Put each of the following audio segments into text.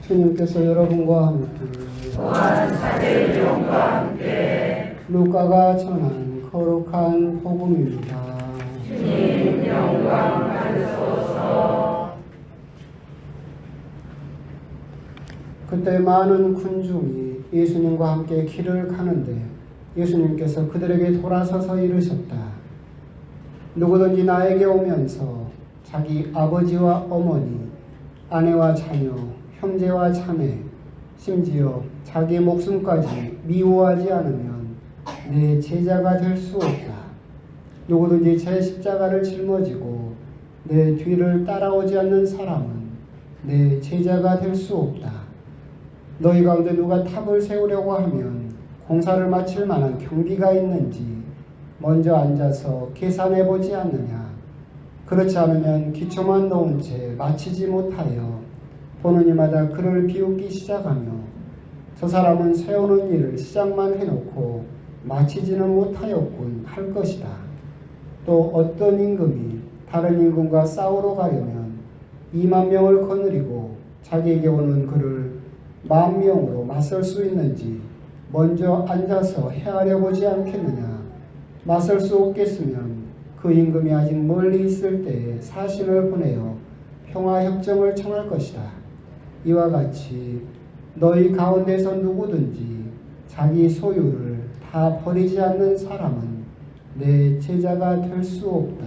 주님께서 여러분과 함께 또한 사제의 영과 함께 루카가 전한 거룩한 복음입니다. 주님 영광 받으소서. 그때 많은 군중이 예수님과 함께 길을 가는데 예수님께서 그들에게 돌아서서 이르셨다. 누구든지 나에게 오면서 자기 아버지와 어머니, 아내와 자녀, 형제와 자매, 심지어 자기 목숨까지 미워하지 않으면 내 제자가 될 수 없다. 누구든지 제 십자가를 짊어지고 내 뒤를 따라오지 않는 사람은 내 제자가 될 수 없다. 너희 가운데 누가 탑을 세우려고 하면 공사를 마칠 만한 경비가 있는지 먼저 앉아서 계산해 보지 않느냐. 그렇지 않으면 기초만 놓은 채 마치지 못하여 보는 이마다 그를 비웃기 시작하며 저 사람은 세우는 일을 시작만 해놓고 마치지는 못하였군 할 것이다. 또 어떤 임금이 다른 임금과 싸우러 가려면 2만 명을 거느리고 자기에게 오는 그를 10,000명으로 맞설 수 있는지 먼저 앉아서 헤아려 보지 않겠느냐. 맞설 수 없겠으면 그 임금이 아직 멀리 있을 때에 사신을 보내어 평화협정을 청할 것이다. 이와 같이 너희 가운데서 누구든지 자기 소유를 다 버리지 않는 사람은 내 제자가 될 수 없다.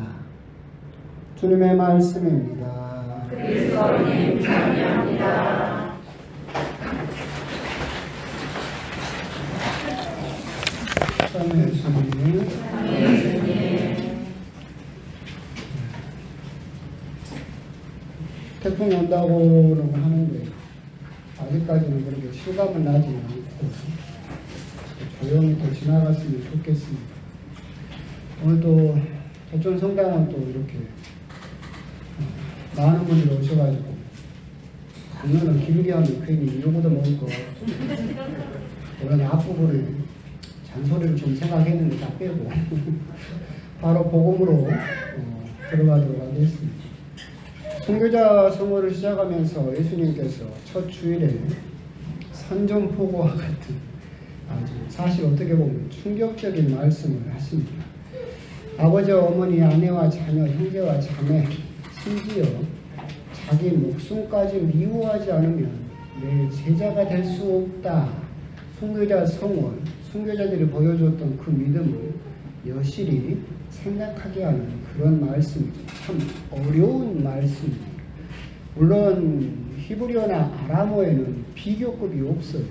주님의 말씀입니다. 그리스도님 찬양합니다. 참여 예수님. 태풍 온다고는 하는데 아직까지는 그렇게 실감은 나지는 않고 조용히 또 지나갔으면 좋겠습니다. 오늘도 대전 성당은 또 이렇게 많은 분들이 오셔가지고 오늘은 길게 하면 괜히 이러고도 먹을 것 같고 오늘 앞부분에 잔소리를 좀 생각했는데 다 빼고 바로 복음으로 들어가도록 하겠습니다. 선교자 성호를 시작하면서 예수님께서 첫 주일에 산전포고와 같은 아주 사실 어떻게 보면 충격적인 말씀을 하십니다. 아버지와 어머니, 아내와 자녀, 형제와 자매, 심지어 자기 목숨까지 미워하지 않으면 내 제자가 될 수 없다. 순교자 성원, 순교자들이 보여줬던 그 믿음을 여실히 생각하게 하는 그런 말씀이죠. 참 어려운 말씀입니다. 물론 히브리어나 아람어에는 비교급이 없어요.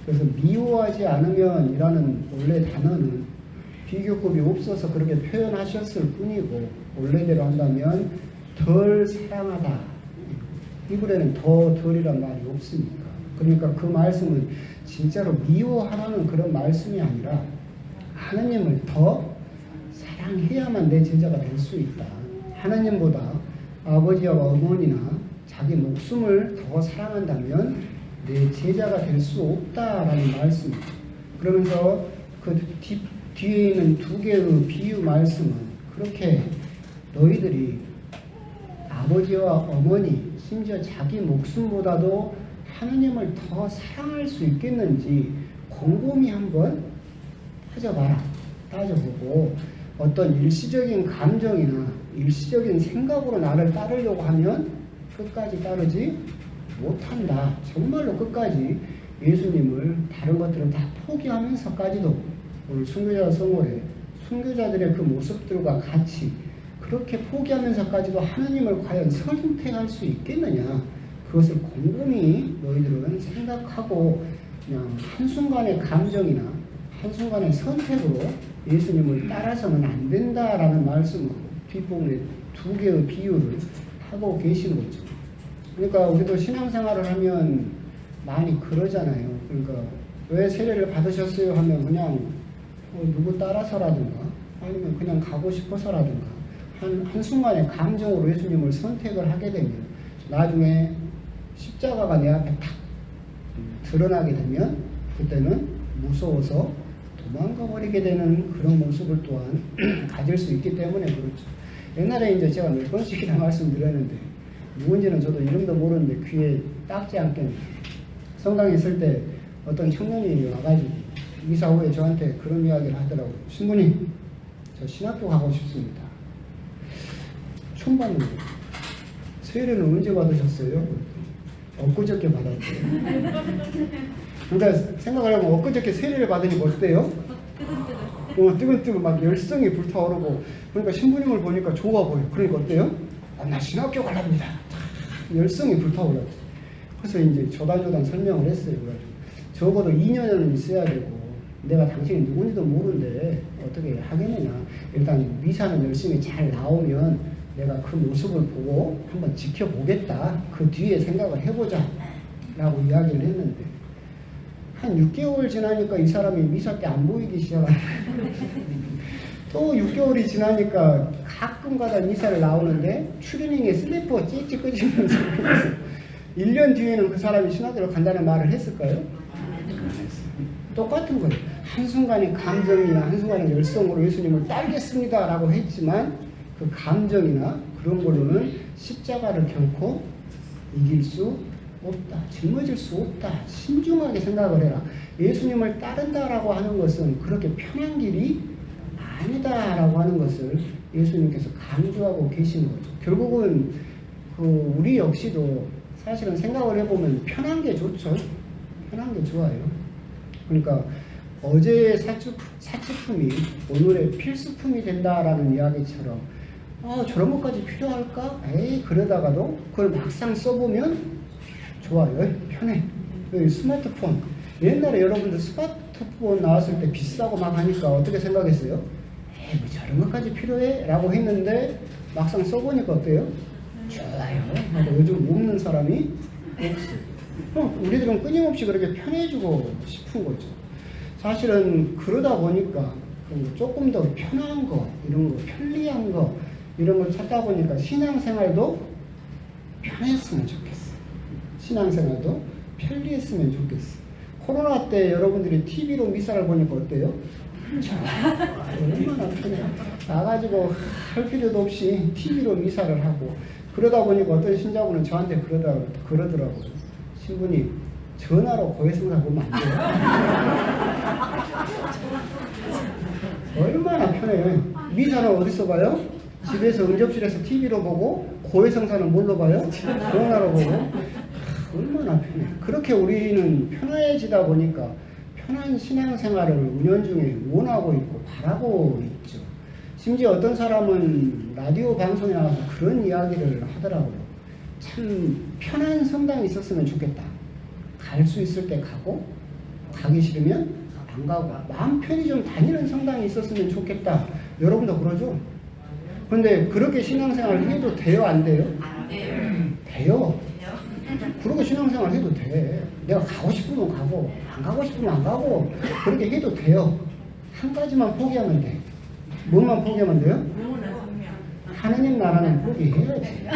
그래서 미워하지 않으면 이라는 원래 단어는 비교급이 없어서 그렇게 표현하셨을 뿐이고 원래대로 한다면 덜 사랑하다. 히브리어는 덜이란 말이 없으니까. 그러니까 그 말씀은 진짜로 미워하라는 그런 말씀이 아니라 하나님을 더 사랑해야만 내 제자가 될 수 있다. 하나님보다 아버지와 어머니나 자기 목숨을 더 사랑한다면 내 제자가 될 수 없다라는 말씀입니다. 그러면서 그 뒤에 있는 두 개의 비유 말씀은 그렇게 너희들이 아버지와 어머니 심지어 자기 목숨보다도 하나님을 더 사랑할 수 있겠는지 곰곰이 한번 따져보고 어떤 일시적인 감정이나 일시적인 생각으로 나를 따르려고 하면 끝까지 따르지 못한다. 정말로 끝까지 예수님을 다른 것들은 다 포기하면서까지도 오늘 순교자 성호에 순교자들의 그 모습들과 같이 그렇게 포기하면서까지도 하나님을 과연 선택할 수 있겠느냐. 그것을 곰곰이 너희들은 생각하고 그냥 한순간의 감정이나 한순간의 선택으로 예수님을 따라서는 안 된다라는 말씀으로 뒷부분에 두 개의 비유를 하고 계시는 거죠. 그러니까 우리도 신앙생활을 하면 많이 그러잖아요. 그러니까 왜 세례를 받으셨어요 하면 그냥 누구 따라서라든가 아니면 그냥 가고 싶어서라든가 한순간의 감정으로 예수님을 선택을 하게 되면 나중에 십자가가 내 앞에 탁 드러나게 되면 그때는 무서워서 도망가 버리게 되는 그런 모습을 또한 가질 수 있기 때문에 그렇죠. 옛날에 이제 제가 몇 번씩이나 말씀드렸는데 누군지는 저도 이름도 모르는데 귀에 닦지 않겠는데 성당에 있을 때 어떤 청년이 와가지고 미사 후에 저한테 그런 이야기를 하더라고요. 신부님, 저 신학교 가고 싶습니다. 처음 봤는데 세례는 언제 받으셨어요? 엊그저께 받았대요. 그러니까 생각을 하면 엊그저께 세례를 받으니까 어때요? 뜨끈뜨끈 막 열성이 불타오르고, 그러니까 신부님을 보니까 좋아 보여. 그러니까 어때요? 나 신학교 가랍니다. 열성이 불타올랐어요. 그래서 이제 조단조단 설명을 했어요. 그래가지고 적어도 2년은 있어야 되고, 내가 당신이 누군지도 모르는데 어떻게 하겠느냐. 일단 미사는 열심히 잘 나오면 내가 그 모습을 보고 한번 지켜보겠다. 그 뒤에 생각을 해보자 라고 이야기를 했는데, 한 6개월 지나니까 이 사람이 미사 때 안 보이기 시작하는 또 6개월이 지나니까 가끔 가다 미사를 나오는데 추리닝에 슬리퍼 찍찍 끄지면서 1년 뒤에는 그 사람이 신학교를 간다는 말을 했을까요? 똑같은 거예요. 한순간의 감정이나 한순간의 열성으로 예수님을 따르겠습니다 라고 했지만, 그 감정이나 그런 걸로는 십자가를 결코 이길 수 없다. 짊어질 수 없다. 신중하게 생각을 해라. 예수님을 따른다라고 하는 것은 그렇게 편한 길이 아니다라고 하는 것을 예수님께서 강조하고 계시는 거죠. 결국은 우리 역시도 사실은 생각을 해보면 편한 게 좋죠. 편한 게 좋아요. 그러니까 어제의 사치품이 오늘의 필수품이 된다라는 이야기처럼, 저런 것까지 필요할까? 에이, 그러다가도 그걸 막상 써보면 좋아요. 편해. 스마트폰. 옛날에 여러분들 스마트폰 나왔을 때 비싸고 막 하니까 어떻게 생각했어요? 에이, 뭐 저런 것까지 필요해? 라고 했는데 막상 써보니까 어때요? 좋아요. 요즘 없는 사람이 없어요. 우리들은 끊임없이 그렇게 편해지고 싶은 거죠. 사실은 그러다 보니까 조금 더 편한 거, 이런 거, 편리한 거, 이런 걸 찾다 보니까 신앙생활도 편했으면 좋겠어. 신앙생활도 편리했으면 좋겠어. 코로나 때 여러분들이 TV로 미사를 보니까 어때요? 얼마나 편해. 나가지고 할 필요도 없이 TV로 미사를 하고, 그러다 보니까 어떤 신자분은 저한테 그러더라고요. 신부님, 전화로 고해성사 보면 안 돼요? 얼마나 편해요. 미사는 어디서 봐요? 집에서 응접실에서 TV로 보고, 고해성사는 뭘로 봐요? 전화로 보고. 얼마나 편해. 그렇게 우리는 편해지다 보니까 편한 신앙생활을 은연중에 원하고 있고 바라고 있죠. 심지어 어떤 사람은 라디오 방송에 나와서 그런 이야기를 하더라고요. 참 편한 성당이 있었으면 좋겠다. 갈 수 있을 때 가고, 가기 싫으면 안 가고, 마음 편히 좀 다니는 성당이 있었으면 좋겠다. 여러분도 그러죠? 그런데 그렇게 신앙생활을 해도 돼요, 안 돼요? 돼요. 그렇게 신앙생활 해도 돼. 내가 가고 싶으면 가고, 안 가고 싶으면 안 가고, 그렇게 해도 돼요. 한 가지만 포기하면 돼. 뭐만 포기하면 돼요? 하느님 나라는 포기해야지.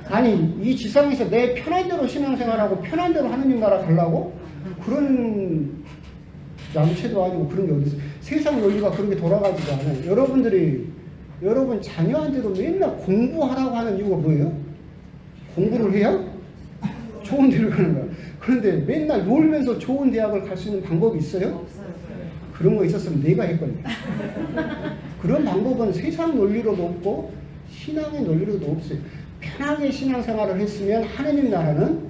아니, 이 지상에서 내 편한 대로 신앙생활하고 편한 대로 하느님 나라 가려고? 그런 양체도 아니고 그런 게 어디 있어. 세상 논리가 그렇게 돌아가지도 않아요. 여러분 자녀한테도 맨날 공부하라고 하는 이유가 뭐예요? 공부를 해야 좋은 대를 가는 거야. 그런데 맨날 놀면서 좋은 대학을 갈 수 있는 방법이 있어요? 없어요. 그런 거 있었으면 내가 했거든요. 그런 방법은 세상 논리로도 없고 신앙의 논리로도 없어요. 편하게 신앙생활을 했으면 하느님 나라는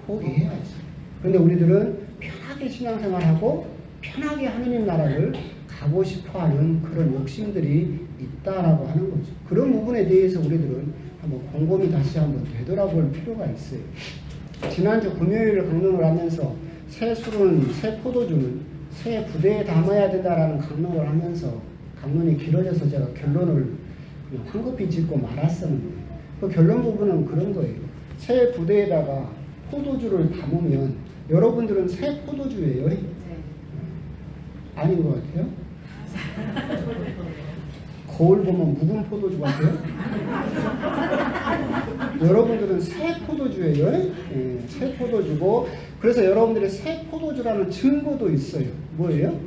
포기해야지. 그런데 우리들은 편하게 신앙생활하고 편하게 하느님 나라를 가고 싶어하는 그런 욕심들이 있다라고 하는 거죠. 그런 부분에 대해서 우리들은 한번 곰곰이 다시 한번 되돌아볼 필요가 있어요. 지난주 금요일을 강론을 하면서 새 술은, 새 포도주는 새 부대에 담아야 된다라는 강론을 하면서 강론이 길어져서 제가 결론을 그냥 황급히 짓고 말았었는데, 그 결론 부분은 그런 거예요. 새 부대에다가 포도주를 담으면 여러분들은 새 포도주예요? 네. 아닌 것 같아요? 거울 보면 묵은 포도주 같아요? 여러분들은 새 포도주예요? 네, 새 포도주고, 그래서 여러분들이 새 포도주라는 증거도 있어요. 뭐예요?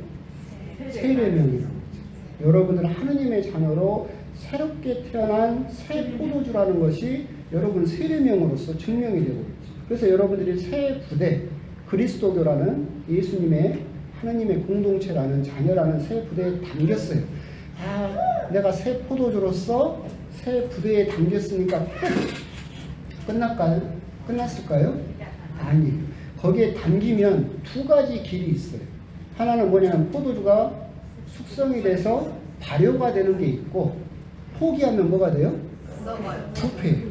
세례명이라고. 여러분들은 하느님의 자녀로 새롭게 태어난 새 포도주라는 것이 여러분 세례명으로서 증명이 되고 있죠. 그래서 여러분들이 새 부대, 그리스도교라는 예수님의 하나님의 공동체라는 자녀라는 새 부대에 담겼어요. 아, 내가 새 포도주로서 새 부대에 담겼으니까 끝날까요? 끝났을까요? 아니에요. 거기에 담기면 두 가지 길이 있어요. 하나는 뭐냐면 포도주가 숙성이 돼서 발효가 되는 게 있고, 포기하면 뭐가 돼요? 부패예요.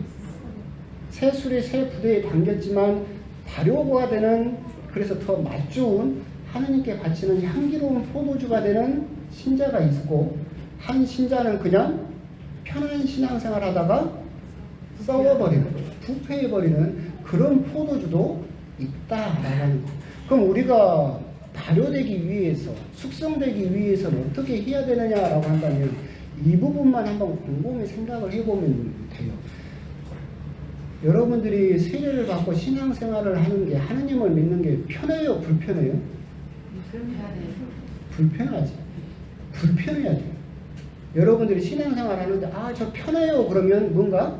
새 술이 새 부대에 담겼지만 발효가 되는, 그래서 더 맛 좋은 하느님께 바치는 향기로운 포도주가 되는 신자가 있고, 한 신자는 그냥 편한 신앙생활 하다가 썩어버리는, 부패해버리는 그런 포도주도 있다라고 하는 거예요. 그럼 우리가 발효되기 위해서, 숙성되기 위해서는 어떻게 해야 되느냐라고 한다면 이 부분만 한번 곰곰이 생각을 해보면 돼요. 여러분들이 세례를 받고 신앙생활을 하는 게, 하느님을 믿는 게 편해요, 불편해요? 불편하지. 불편해야 돼요. 여러분들이 신앙생활 하는데 아, 저 편해요 그러면 뭔가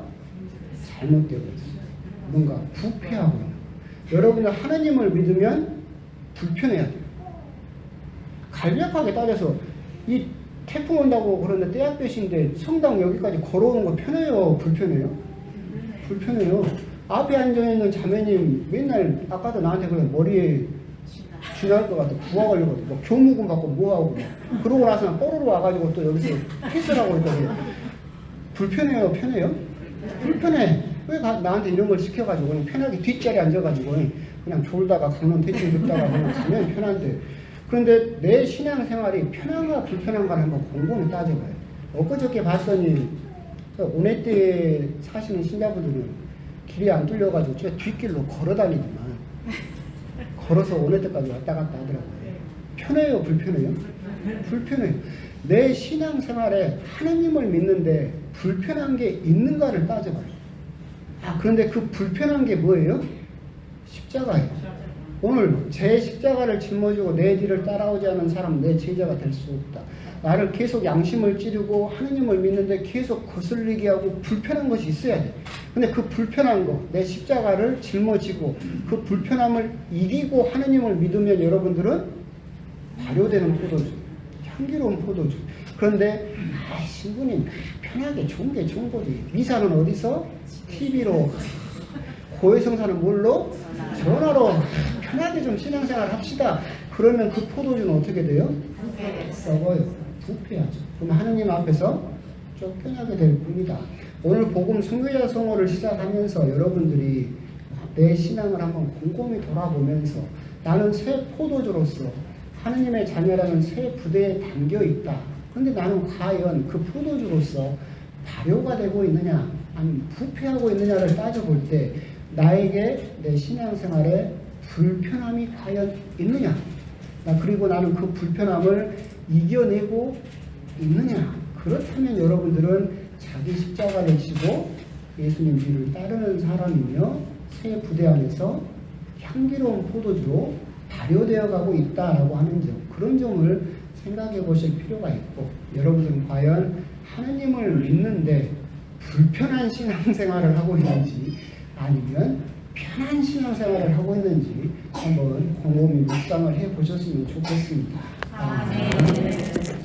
잘못되고 있어요. 뭔가 부패하고 있는 거예요. 여러분들 하느님을 믿으면 불편해야 돼요. 간략하게 따져서 이 태풍 온다고 그러는데 떼약볕인데 성당 여기까지 걸어오는 거 편해요, 불편해요? 불편해요. 앞에 앉아있는 자매님 맨날 아까도 나한테 그래, 머리에 쥐날 것 같아. 부하 걸리거든. 뭐 교무금 받고 뭐하고. 그러고 나서 뽀로로 와가지고 또 여기서 키스라고 했더니 불편해요, 편해요? 불편해. 왜 나한테 이런 걸 시켜가지고 그냥 편하게 뒷자리에 앉아가지고 그냥 졸다가 강론 대충 듣다가 그냥 가면 편한데, 그런데 내 신앙생활이 편한가 불편한가를 한번 곰곰이 따져봐요. 엊그저께 봤더니 오네트에 사시는 신자분들은 길이 안 뚫려가지고 저 뒷길로 걸어다니지만 걸어서 오네트까지 왔다 갔다 하더라고요. 편해요, 불편해요? 불편해요. 내 신앙생활에 하나님을 믿는데 불편한 게 있는가를 따져봐요. 아, 그런데 그 불편한 게 뭐예요? 십자가예요. 오늘 제 십자가를 짊어지고 내 뒤를 따라오지 않은 사람은 내 제자가 될 수 없다. 나를 계속 양심을 찌르고 하느님을 믿는데 계속 거슬리게 하고 불편한 것이 있어야 돼. 근데 그 불편한 거, 내 십자가를 짊어지고 그 불편함을 이기고 하느님을 믿으면 여러분들은 발효되는 포도주, 향기로운 포도주. 그런데 아, 신부님 편하게 좋은 게 좋은 거지. 미사는 어디서? TV로. 고해성사는 뭘로? 전화로. 편하게 좀 신앙생활 합시다. 그러면 그 포도주는 어떻게 돼요? 썩어요. 부패하죠. 그럼 하느님 앞에서 쫓겨나게 될 뿐이다. 오늘 복음 순교자 성호를 시작하면서 여러분들이 내 신앙을 한번 곰곰이 돌아보면서 나는 새 포도주로서 하느님의 자녀라는 새 부대에 담겨 있다. 그런데 나는 과연 그 포도주로서 발효가 되고 있느냐, 아니면 부패하고 있느냐를 따져볼 때 나에게 내 신앙생활에 불편함이 과연 있느냐? 그리고 나는 그 불편함을 이겨내고 있느냐? 그렇다면 여러분들은 자기 십자가를 지고 예수님 뒤를 따르는 사람이며 새 부대 안에서 향기로운 포도주로 발효되어 가고 있다라고 하는 점, 그런 점을 생각해 보실 필요가 있고, 여러분들은 과연 하느님을 믿는데 불편한 신앙생활을 하고 있는지 아니면 편한 신앙생활을 하고 있는지 한번 곰곰이 묵상을 해 보셨으면 좋겠습니다. 아멘.